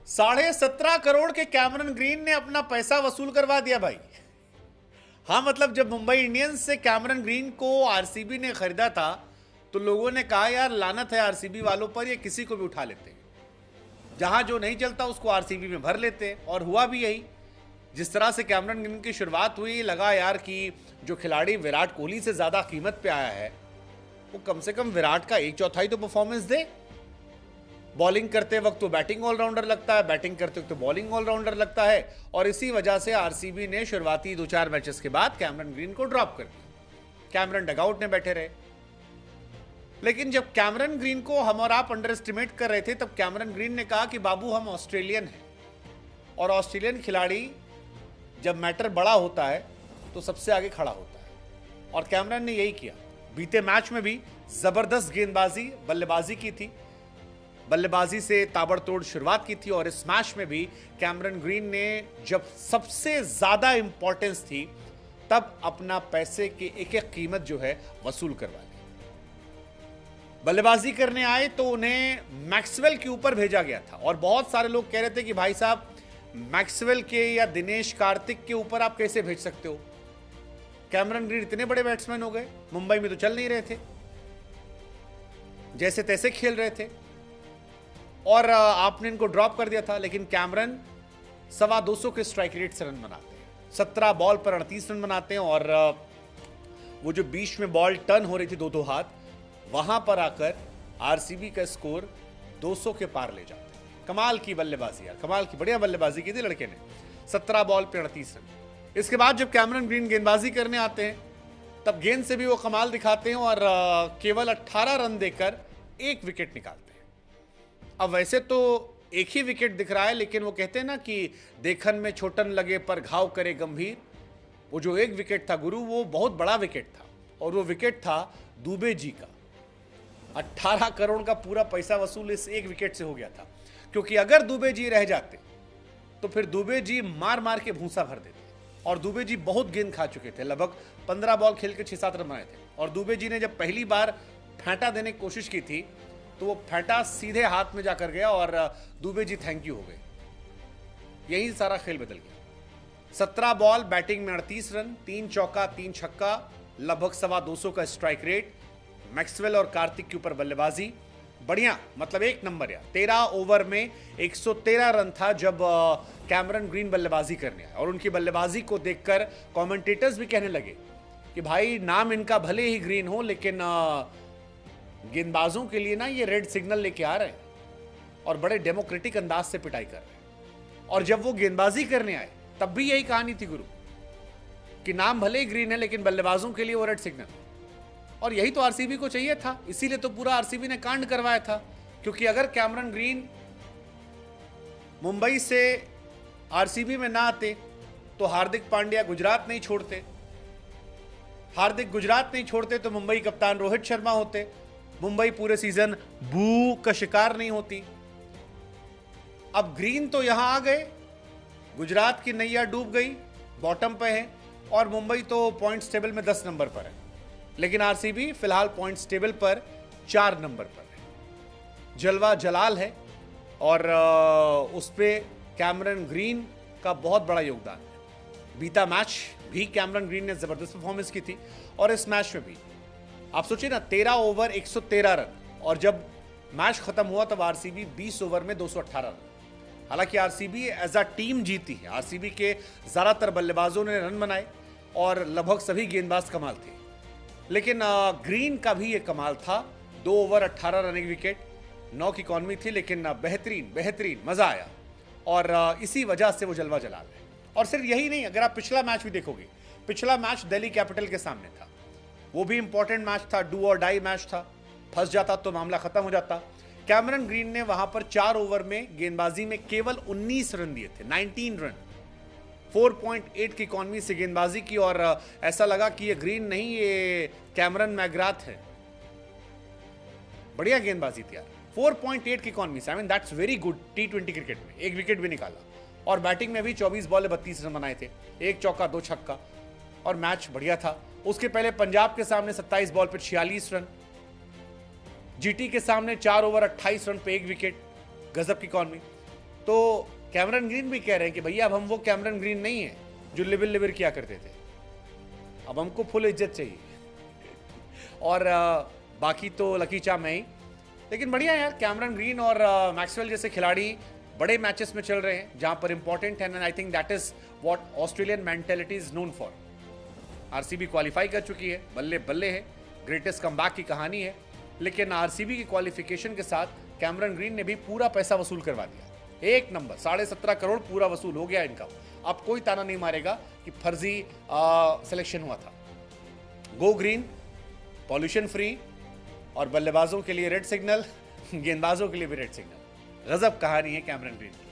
17.5 करोड़ के Cameron green ने अपना पैसा वसूल करवा दिया भाई। हाँ, मतलब जब मुंबई इंडियंस से कैमरन ग्रीन को आरसीबी ने खरीदा था तो लोगों ने कहा यार लानत है आरसीबी वालों पर, ये किसी को भी उठा लेते हैं, जहां जो नहीं चलता उसको आरसीबी में भर लेते हैं। और हुआ भी यही। जिस तरह से कैमरन ग्रीन की शुरुआत हुई, लगा यार कि जो खिलाड़ी विराट कोहली से ज्यादा कीमत पे आया है वो कम से कम विराट का 1/4 तो परफॉर्मेंस दे। बॉलिंग करते वक्त तो बैटिंग ऑलराउंडर लगता है, बैटिंग करते वक्त तो बॉलिंग ऑलराउंडर लगता है। और इसी वजह से आरसीबी ने शुरुआती 2-4 मैचेस के बाद कैमरन ग्रीन को ड्रॉप कर दिया। कैमरन डगआउट में बैठे रहे। लेकिन जब कैमरन ग्रीन को हम और आप अंडर एस्टिमेट कर रहे थे तब कैमरन ग्रीन ने कहा कि बाबू हम ऑस्ट्रेलियन हैं, और ऑस्ट्रेलियन खिलाड़ी जब मैटर बड़ा होता है तो सबसे आगे खड़ा होता है। और कैमरन ने यही किया। बीते मैच में भी जबरदस्त गेंदबाजी बल्लेबाजी की थी, बल्लेबाजी से ताबड़तोड़ शुरुआत की थी। और इस मैच में भी कैमरन ग्रीन ने जब सबसे ज्यादा इंपॉर्टेंस थी तब अपना पैसे की एक एक कीमत जो है वसूल करवा ली। बल्लेबाजी करने आए तो उन्हें मैक्सवेल के ऊपर भेजा गया था, और बहुत सारे लोग कह रहे थे कि भाई साहब मैक्सवेल के या दिनेश कार्तिक के ऊपर आप कैसे भेज सकते हो, कैमरन ग्रीन इतने बड़े बैट्समैन हो गए, मुंबई में तो चल नहीं रहे थे, जैसे तैसे खेल रहे थे, और आपने इनको ड्रॉप कर दिया था। लेकिन कैमरन 225 के स्ट्राइक रेट से रन बनाते हैं, 17 बॉल पर 38 रन बनाते हैं। और वो जो बीच में बॉल टर्न हो रही थी 2-2 हाथ, वहां पर आकर आरसीबी का स्कोर 200 के पार ले जाते हैं। कमाल की बल्लेबाजी यार, कमाल की बढ़िया बल्लेबाजी की थी लड़के ने, 17 बॉल पे 38 रन। इसके बाद जब कैमरन ग्रीन गेंदबाजी करने आते हैं तब गेंद से भी वो कमाल दिखाते हैं, और केवल 18 रन देकर 1 विकेट निकालते हैं। अब वैसे तो एक ही विकेट दिख रहा है, लेकिन वो कहते हैं ना कि देखन में छोटन लगे पर घाव करे गंभीर। वो जो 1 विकेट था गुरु, वो बहुत बड़ा विकेट था, और वो विकेट था दुबे जी का। 18 करोड़ का पूरा पैसा वसूल इस 1 विकेट से हो गया था, क्योंकि अगर दुबे जी रह जाते तो फिर दुबे जी मार मार के भूसा भर देते। और दुबे जी बहुत गेंद खा चुके थे, लगभग 15 बॉल खेल के 6-7 रन बनाए थे। और दुबे जी ने जब पहली बार फेंटा देने की कोशिश की थी तो वो फेंटा सीधे हाथ में जाकर गया, और दुबे जी थैंक यू हो गए। यही सारा खेल बदल गया। 17 बॉल बैटिंग में 38 रन, 3 चौका 3 छक्का, लगभग 225 का स्ट्राइक रेट, मैक्सवेल और कार्तिक के ऊपर बल्लेबाजी बढ़िया, मतलब 1 नंबर यार। 13 ओवर में 113 रन था जब कैमरन ग्रीन बल्लेबाजी करने आए। और उनकी बल्लेबाजी को देखकर कमेंटेटर्स भी कहने लगे कि भाई नाम इनका भले ही ग्रीन हो, लेकिन गेंदबाजों के लिए ना ये रेड सिग्नल लेके आ रहे हैं, और बड़े डेमोक्रेटिक अंदाज से पिटाई कर रहे हैं। और जब वो गेंदबाजी करने आए तब भी यही कहानी थी गुरु, कि नाम भले ही ग्रीन है लेकिन बल्लेबाजों के लिए वो रेड सिग्नल। और यही तो आरसीबी को चाहिए था, इसीलिए तो पूरा आरसीबी ने कांड करवाया था। क्योंकि अगर कैमरन ग्रीन मुंबई से आरसीबी में ना आते तो हार्दिक पांड्या गुजरात नहीं छोड़ते, हार्दिक गुजरात नहीं छोड़ते तो मुंबई कप्तान रोहित शर्मा होते, मुंबई पूरे सीजन बू का शिकार नहीं होती। अब ग्रीन तो यहां आ गए, गुजरात की नैया डूब गई, बॉटम पे है, और मुंबई तो पॉइंट्स टेबल में 10 नंबर पर है। लेकिन आरसीबी फिलहाल पॉइंट्स टेबल पर 4 नंबर पर है। जलवा जलाल है, और उस पे कैमरन ग्रीन का बहुत बड़ा योगदान है। बीता मैच भी कैमरन ग्रीन ने जबरदस्त परफॉर्मेंस की थी, और इस मैच में भी आप सोचिए ना, 13 ओवर 113 रन, और जब मैच खत्म हुआ तब आरसीबी 20 ओवर में 218 रन। हालांकि आरसीबी एज अ टीम जीती है, आरसीबी के ज्यादातर बल्लेबाजों ने रन बनाए और लगभग सभी गेंदबाज कमाल थे। लेकिन ग्रीन का भी ये कमाल था, 2 ओवर 18 रन 1 विकेट, 9 की इकॉनमी थी, लेकिन बेहतरीन बेहतरीन मजा आया, और इसी वजह से वो जलवा जलाल है। और सिर्फ यही नहीं, अगर आप पिछला मैच भी देखोगे, पिछला मैच दिल्ली कैपिटल के सामने था, वो भी इंपॉर्टेंट मैच था, डू और डाई मैच था। फंस जाता तो मामला खत्म हो जाता। कैमरन ग्रीन ने वहां पर 4 ओवर में गेंदबाजी में केवल 19 रन दिए थे, 19 रन, 4.8 की इकॉनमी से गेंदबाजी की, और ऐसा लगा कि ये ग्रीन नहीं, ये कैमरन मैग्राथ है। बढ़िया गेंदबाजी थी यार, 4.8 की इकॉनमी से, I mean that's very good T20 cricket में। 1 विकेट भी निकाला, और बैटिंग में भी 24 बॉल 32 रन बनाए थे, 1 चौका 2 छक्का, और मैच बढ़िया था। उसके पहले पंजाब के सामने 27 बॉल पे 46 रन, जीटी के सामने 4 ओवर 28 रन पे 1 विकेट, गजब की इकॉनमी। तो कैमरन ग्रीन भी कह रहे हैं कि भैया अब हम वो कैमरन ग्रीन नहीं है जो लिबिर लिबिर किया करते थे, अब हमको फुल इज्जत चाहिए। और बाकी तो लकी चार्म है ही, लेकिन बढ़िया यार, कैमरन ग्रीन और मैक्सवेल जैसे खिलाड़ी बड़े मैचेस में चल रहे हैं जहां पर इंपॉर्टेंट है, and I think that is what Australian mentality is known for. RCB qualify कर चुकी है, बल्ले बल्ले है, ग्रेटेस्ट कमबैक की कहानी है, लेकिन आरसीबी की क्वालिफिकेशन के साथ कैमरन ग्रीन ने भी पूरा पैसा वसूल करवा दिया। एक नंबर 17.5 करोड़ पूरा वसूल हो गया इनका। अब कोई ताना नहीं मारेगा कि फर्जी सिलेक्शन हुआ था। गो ग्रीन, पॉल्यूशन फ्री, और बल्लेबाजों के लिए रेड सिग्नल, गेंदबाजों के लिए भी रेड सिग्नल। गजब कहानी है कैमरन ग्रीन की।